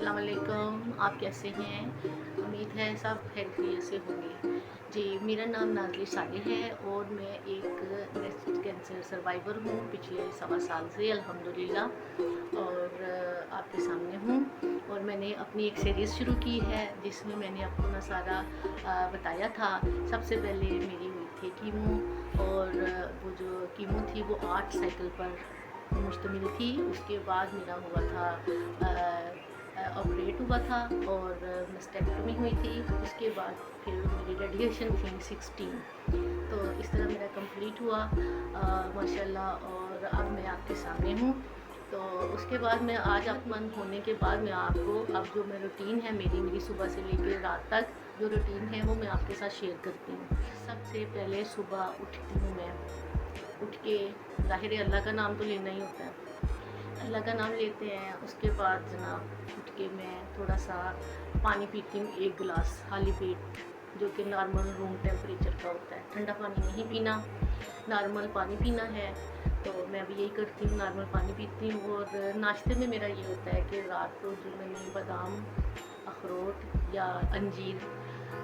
अस्सलाम वालेकुम। आप कैसे हैं? उम्मीद है सब खैरियत से होंगे। जी, मेरा नाम नाज़ली सालेह है और मैं एक ब्रेस्ट कैंसर सर्वाइवर हूँ पिछले सवा साल से अल्हम्दुलिल्लाह। और आपके सामने हूँ और मैंने अपनी एक सीरीज़ शुरू की है जिसमें मैंने अपना सारा बताया था। सबसे पहले मेरी हुई थी कीमो और वो जो कीमो थी वो 8 साइकिल पर मुश्तमिल थी। उसके बाद मेरा हुआ था ऑपरेट हुआ था और मस्टेक्टमी हुई थी। उसके बाद फिर मेरी रेडिएशन थी 16। तो इस तरह मेरा कंप्लीट हुआ माशाल्लाह। और अब मैं आपके सामने हूँ। तो उसके बाद मैं आज अपमन होने के बाद मैं आपको अब जो मेरी रूटीन है मेरी सुबह से लेकर रात तक जो रूटीन है वो मैं आपके साथ शेयर करती हूँ। सबसे पहले सुबह उठती हूँ मैं, उठ के ज़ाहिर है अल्लाह का नाम तो लेना ही होता है। अल्लाह का नाम लेते हैं। उसके बाद जनाब उठ के मैं थोड़ा सा पानी पीती हूँ, 1 गिलास खाली पेट, जो कि नॉर्मल रूम टेम्परेचर का होता है। ठंडा पानी नहीं पीना, नॉर्मल पानी पीना है। तो मैं भी यही करती हूँ, नॉर्मल पानी पीती हूँ। और नाश्ते में मेरा ये होता है कि रात को जो मैंने बादाम, अखरोट या अंजीर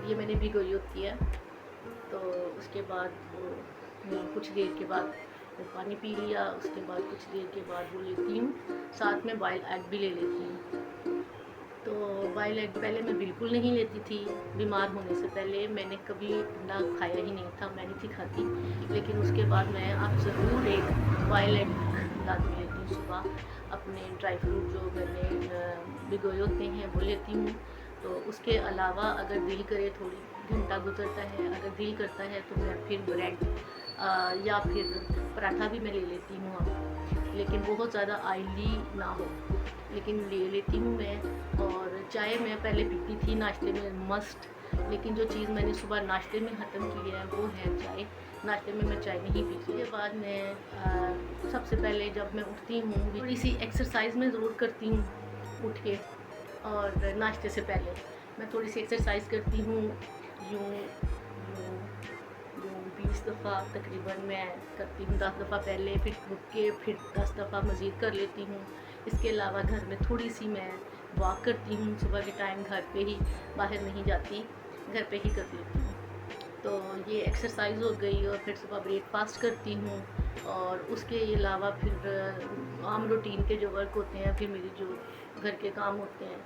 ये मैंने भिगोई होती है। तो उसके बाद वो मैं कुछ देर के बाद वो पानी पी लिया। उसके बाद कुछ देर के बाद वो लेती हूँ, साथ में बॉयल एग भी ले लेती हूँ। तो बॉयल एग पहले मैं बिल्कुल नहीं लेती थी। बीमार होने से पहले मैंने कभी अंडा खाया ही नहीं था, मैं नहीं थी खाती। लेकिन उसके बाद मैं अब ज़रूर एक बॉयल एग लाजमी लेती हूँ सुबह। अपने ड्राई फ्रूट जो मैंने भिगोए होते हैं वो लेती हूँ। तो उसके अलावा अगर दिल करे, थोड़ी घंटा गुजरता है, अगर दिल करता है तो मैं फिर ब्रेड या फिर पराठा भी मैं ले लेती हूँ अब, लेकिन बहुत ज़्यादा ऑयली ना हो, लेकिन ले लेती हूँ मैं। और चाय मैं पहले पीती थी नाश्ते में मस्ट, लेकिन जो चीज़ मैंने सुबह नाश्ते में ख़त्म की है वो है चाय। नाश्ते में मैं चाय नहीं पीती। उसके बाद मैं सबसे पहले जब मैं उठती हूँ थोड़ी सी एक्सरसाइज मैं ज़रूर करती हूँ उठ के। और नाश्ते से पहले मैं थोड़ी सी एक्सरसाइज करती हूँ, यूँ यूँ यूँ 20 दफ़ा तकरीबन मैं करती हूँ। 10 दफ़ा पहले, फिर रुक के फिर 10 दफ़ा मज़ीद कर लेती हूँ। इसके अलावा घर में थोड़ी सी मैं वॉक करती हूँ सुबह के टाइम, घर पे ही, बाहर नहीं जाती, घर पे ही कर लेती हूँ। तो ये एक्सरसाइज हो गई। और फिर सुबह ब्रेकफास्ट करती हूँ। और उसके अलावा फिर आम रूटीन के जो वर्क होते हैं, फिर मेरी जो घर के काम होते हैं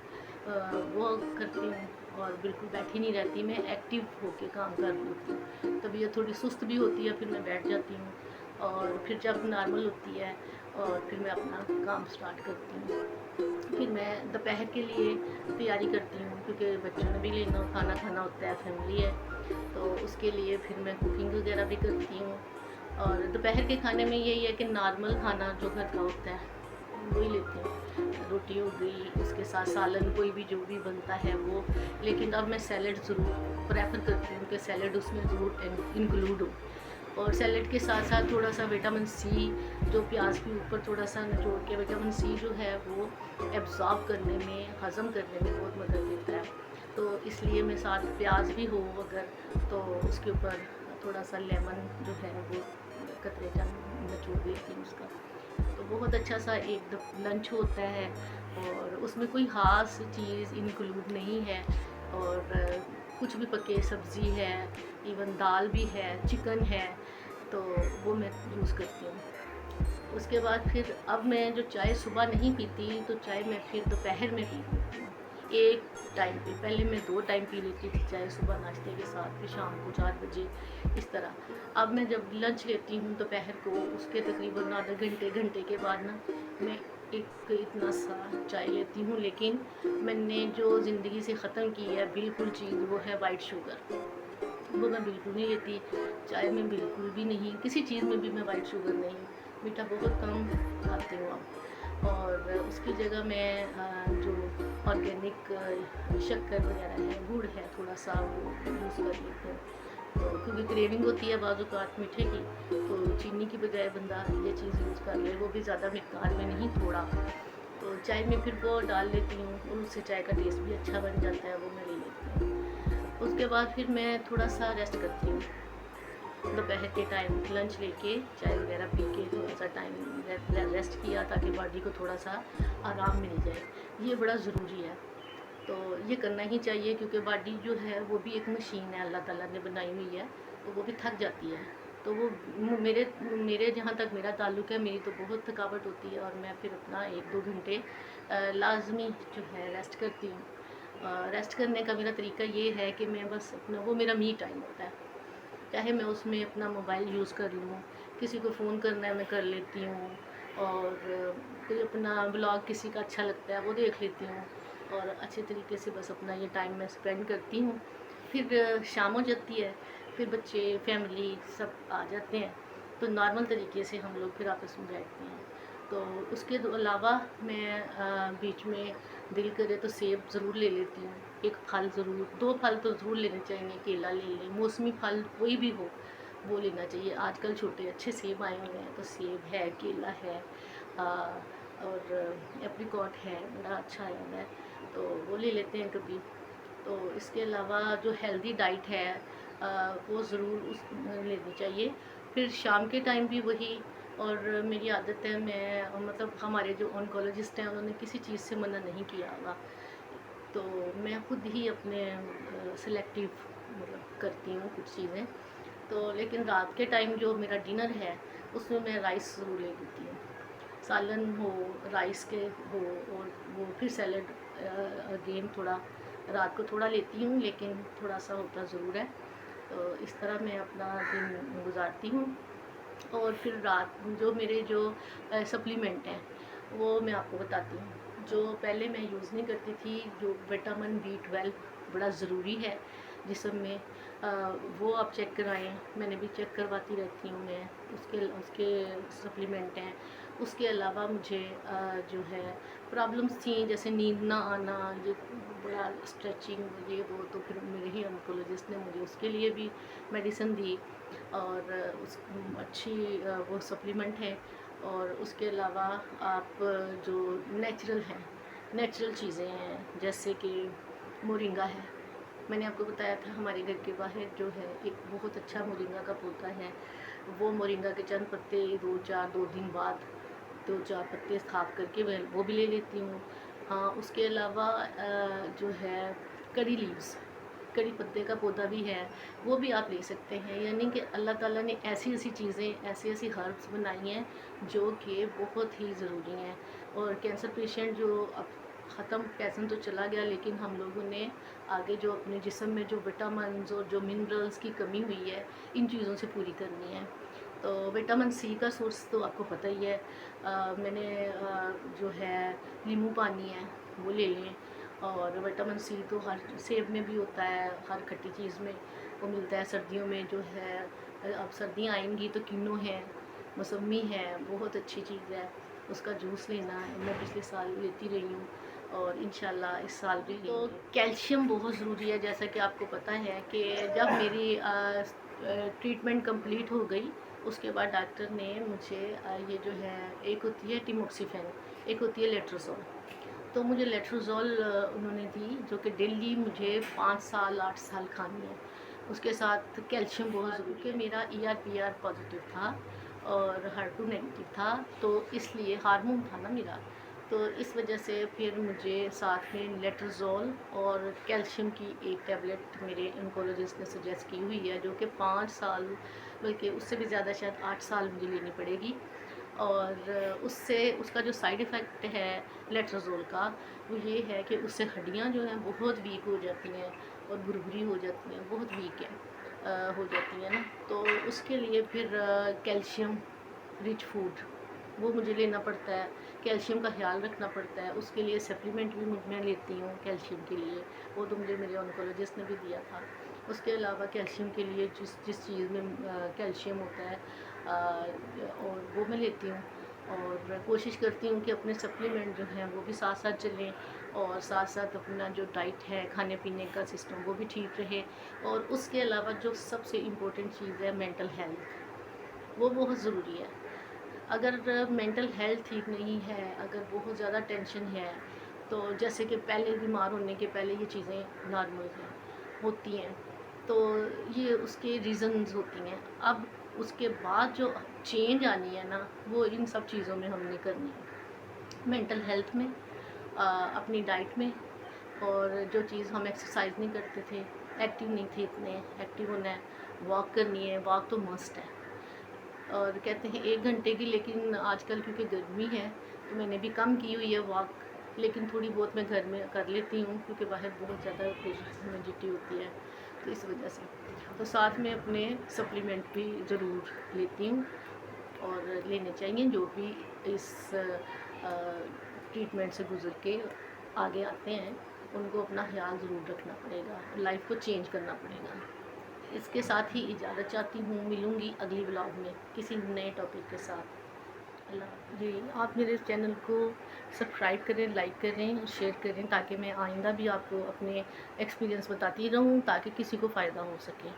वो करती हूँ। और बिल्कुल बैठी नहीं रहती, मैं एक्टिव होके काम कर लेती हूँ। तबीयत थोड़ी सुस्त भी होती है, फिर मैं बैठ जाती हूँ। और फिर जब नॉर्मल होती है और फिर मैं अपना काम स्टार्ट करती हूँ। फिर मैं दोपहर के लिए तैयारी करती हूँ, क्योंकि बच्चों ने भी लेना, खाना खाना होता है, फैमिली है। तो उसके लिए फिर मैं कुकिंग वगैरह भी करती हूँ। और दोपहर के खाने में यही है कि नॉर्मल खाना जो घर का होता है वही लेती हूँ। रोटी हो गई, उसके साथ सालन कोई भी जो भी बनता है वो। लेकिन अब मैं सैलड ज़रूर प्रेफर करती हूँ कि सैलड उसमें ज़रूर इंक्लूड हो। और सैलड के साथ साथ थोड़ा सा विटामिन सी, जो प्याज के ऊपर थोड़ा सा निचोड़ के, विटामिन सी जो है वो एब्जॉर्ब करने में, हज़म करने में बहुत मदद देता है। तो इसलिए मैं साथ प्याज भी हो अगर, तो उसके ऊपर थोड़ा सा लेमन जो है वो कतरे का निचोड़ देती हूँ उसका। तो बहुत अच्छा सा एक लंच होता है और उसमें कोई ख़ास चीज़ इंक्लूड नहीं है। और कुछ भी पके, सब्ज़ी है, इवन दाल भी है, चिकन है, तो वो मैं यूज़ करती हूँ। उसके बाद फिर अब मैं जो चाय सुबह नहीं पीती, तो चाय मैं फिर दोपहर में पी लेती हूँ, एक टाइम पे। पहले मैं 2 टाइम पी लेती थी चाय, सुबह नाश्ते के साथ, फिर शाम को 4 बजे, इस तरह। अब मैं जब लंच लेती हूँ दोपहर को, उसके तकरीबन आधे घंटे घंटे के बाद ना मैं एक इतना सा चाय लेती हूँ। लेकिन मैंने जो ज़िंदगी से ख़त्म की है बिल्कुल चीज़, वो है वाइट शुगर। वो मैं बिल्कुल नहीं लेती, चाय में बिल्कुल भी नहीं, किसी चीज़ में भी मैं वाइट शुगर नहीं, मीठा बहुत कम खाती हूँ अब। और उसकी जगह मैं जो ऑर्गेनिक शक्कर वगैरह है, गुड़ है, थोड़ा सा वो यूज़ कर लेती हूँ। तो क्योंकि क्रेविंग होती है बाज़-औक़ात मीठे की, तो चीनी की बजाय बंदा ये चीज़ यूज़ कर ले, वो भी ज़्यादा मकदार में नहीं, थोड़ा। तो चाय में फिर वो डाल लेती हूँ और उससे चाय का टेस्ट भी अच्छा बन जाता है, वो मैं ले लेती हूँ। उसके बाद फिर मैं थोड़ा सा रेस्ट करती हूँ दोपहर के टाइम, लंच लेके चाय वगैरह पी के थोड़ा सा टाइम रेस्ट किया, ताकि बॉडी को थोड़ा सा आराम मिल जाए। ये बड़ा ज़रूरी है। तो ये करना ही चाहिए, क्योंकि बॉडी जो है वो भी एक मशीन है, अल्लाह ताला ने बनाई हुई है, तो वो भी थक जाती है। तो वो मेरे मेरे जहाँ तक मेरा ताल्लुक़ है, मेरी तो बहुत थकावट होती है, और मैं फिर अपना 1-2 घंटे लाज़मी जो है रेस्ट करती हूँ। रेस्ट करने का मेरा तरीका ये है कि मैं बस अपना, वो मेरा मी टाइम होता है, चाहे मैं उसमें अपना मोबाइल यूज़ कर लूँ, किसी को फ़ोन करना है मैं कर लेती हूँ, और कोई अपना ब्लॉग किसी का अच्छा लगता है वो देख लेती हूँ, और अच्छे तरीके से बस अपना ये टाइम मैं स्पेंड करती हूँ। फिर शाम हो जाती है, फिर बच्चे, फैमिली सब आ जाते हैं, तो नॉर्मल तरीके से हम लोग फिर आपस में बैठते हैं। तो उसके अलावा मैं बीच में दिल करे तो सेब ज़रूर ले लेती हूँ, एक फल ज़रूर, 2 फल तो ज़रूर लेने चाहिए, केला ले लें, मौसमी फल कोई भी हो वो लेना चाहिए। आजकल छोटे अच्छे सेब आए हुए हैं, तो सेब है, केला है, और एप्रिकॉट है, बड़ा अच्छा आया हुआ है, तो वो ले लेते हैं कभी। तो इसके अलावा जो हेल्दी डाइट है वो ज़रूर उस लेनी चाहिए। फिर शाम के टाइम भी वही, और मेरी आदत है, मैं मतलब हमारे जो ऑन्कोलॉजिस्ट हैं उन्होंने किसी चीज़ से मना नहीं किया होगा, तो मैं खुद ही अपने सिलेक्टिव मतलब करती हूँ कुछ चीज़ें। तो लेकिन रात के टाइम जो मेरा डिनर है उसमें मैं राइस ज़रूर ले लेती हूँ, सालन हो, राइस के हो, और वो फिर सैलड अगेन थोड़ा रात को थोड़ा लेती हूँ, लेकिन थोड़ा सा होता ज़रूर है। तो इस तरह मैं अपना दिन गुजारती हूँ। और फिर रात जो मेरे जो सप्लीमेंट हैं वो मैं आपको बताती हूँ। जो पहले मैं यूज़ नहीं करती थी, जो विटामिन B12 बड़ा ज़रूरी है जिस्म में, वो आप चेक कराएं, मैंने भी चेक करवाती रहती हूँ मैं। उसके उसके सप्लीमेंट हैं। उसके अलावा मुझे जो है प्रॉब्लम्स थी, जैसे नींद ना आना, ये बड़ा स्ट्रेचिंग ये वो, तो फिर मेरे ही ऑन्कोलॉजिस्ट ने मुझे उसके लिए भी मेडिसिन दी, और उस अच्छी वो सप्लीमेंट है। और उसके अलावा आप जो नेचुरल हैं, नेचुरल चीज़ें हैं, जैसे कि मोरिंगा है, मैंने आपको बताया था हमारे घर के बाहर जो है एक बहुत अच्छा मोरिंगा का पौधा है, वो मोरिंगा के चंद पत्ते 2 दिन बाद 2-4 पत्ते साफ करके मैं वो भी ले लेती हूँ। हाँ, उसके अलावा जो है करी लीव्स, कड़ी पत्ते का पौधा भी है, वो भी आप ले सकते हैं। यानी कि अल्लाह ताला ने ऐसी-ऐसी चीज़ें, ऐसी-ऐसी हर्ब्स बनाई हैं जो कि बहुत ही ज़रूरी हैं। और कैंसर पेशेंट जो अब ख़त्म, कैंसर तो चला गया, लेकिन हम लोगों ने आगे जो अपने जिस्म में जो विटामिन्स और जो मिनरल्स की कमी हुई है, इन चीज़ों से पूरी करनी है। तो विटामिन सी का सोर्स तो आपको पता ही है। मैंने जो है नींबू पानी है वो ले लें, और विटामिन सी तो हर सेब में भी होता है, हर खट्टी चीज़ में वो मिलता है। सर्दियों में जो है, अब सर्दियाँ आएंगी तो किन्नू है, मौसमी है, बहुत अच्छी चीज़ है, उसका जूस लेना है, मैं पिछले साल लेती रही हूँ, और इंशाल्लाह इस साल भी तो कैल्शियम बहुत ज़रूरी है। जैसा कि आपको पता है कि जब मेरी ट्रीटमेंट कंप्लीट हो गई, उसके बाद डॉक्टर ने मुझे ये जो है, एक होती है टिमोक्सिफेन, एक होती है लेट्रोजोल, तो मुझे लेट्रोजोल उन्होंने दी, जो कि डेली मुझे 5 साल 8 साल खानी है। उसके साथ कैल्शियम बहुत ज़रूरी है। मेरा ER-PR पॉजिटिव था और HER2 नेगेटिव था, तो इसलिए हार्मोन था ना मेरा, तो इस वजह से फिर मुझे साथ में लेट्रोजोल और कैल्शियम की एक टैबलेट मेरे ऑन्कोलॉजिस्ट ने सजेस्ट की हुई है, जो कि 5 साल, बल्कि उससे भी ज़्यादा, शायद 8 साल मुझे लेनी पड़ेगी। और उससे उसका जो साइड इफ़ेक्ट है लेट्रोजोल का, वो ये है कि उससे हड्डियाँ जो हैं बहुत वीक हो जाती हैं, और भुरभुरी हो जाती हैं, बहुत वीक है हो जाती हैं ना, तो उसके लिए फिर कैल्शियम रिच फूड वो मुझे लेना पड़ता है, कैल्शियम का ख्याल रखना पड़ता है। उसके लिए सप्लीमेंट भी मैं लेती हूँ कैल्शियम के लिए, वो तो मुझे मेरे ऑन्कोलॉजिस्ट ने भी दिया था। उसके अलावा कैल्शियम के लिए जिस जिस चीज़ में कैल्शियम होता है, और वो मैं लेती हूँ, और कोशिश करती हूँ कि अपने सप्लीमेंट जो हैं वो भी साथ साथ चलें, और साथ साथ अपना जो डाइट है, खाने पीने का सिस्टम, वो भी ठीक रहे। और उसके अलावा जो सबसे इम्पोर्टेंट चीज़ है, मेंटल हेल्थ, वो बहुत ज़रूरी है। अगर मेंटल हेल्थ ठीक नहीं है, अगर बहुत ज़्यादा टेंशन है, तो जैसे कि पहले बीमार होने के पहले ये चीज़ें नॉर्मल हैं, होती हैं, तो ये उसके रीज़न्स होती हैं। अब उसके बाद जो चेंज आनी है ना, वो इन सब चीज़ों में हमने करनी है, मेंटल हेल्थ में, अपनी डाइट में, और जो चीज़ हम एक्सरसाइज नहीं करते थे, एक्टिव नहीं थे इतने, एक्टिव होना है, वॉक करनी है, वॉक तो मस्ट है। और कहते हैं 1 घंटे की, लेकिन आजकल क्योंकि गर्मी है तो मैंने भी कम की हुई है वॉक, लेकिन थोड़ी बहुत मैं घर में कर लेती हूँ क्योंकि बाहर बहुत ज़्यादा फिर ह्यूमिडिटी होती है, तो इस वजह से। तो साथ में अपने सप्लीमेंट भी ज़रूर लेती हूँ और लेने चाहिए जो भी इस ट्रीटमेंट से गुज़र के आगे आते हैं, उनको अपना ख़्याल ज़रूर रखना पड़ेगा, लाइफ को चेंज करना पड़ेगा। इसके साथ ही इजाज़त चाहती हूँ, मिलूँगी अगली व्लॉग में किसी नए टॉपिक के साथ। अल्लाह जी, आप मेरे चैनल को सब्सक्राइब करें, लाइक करें और शेयर करें, ताकि मैं आइंदा भी आपको अपने एक्सपीरियंस बताती रहूँ, ताकि किसी को फ़ायदा हो सके।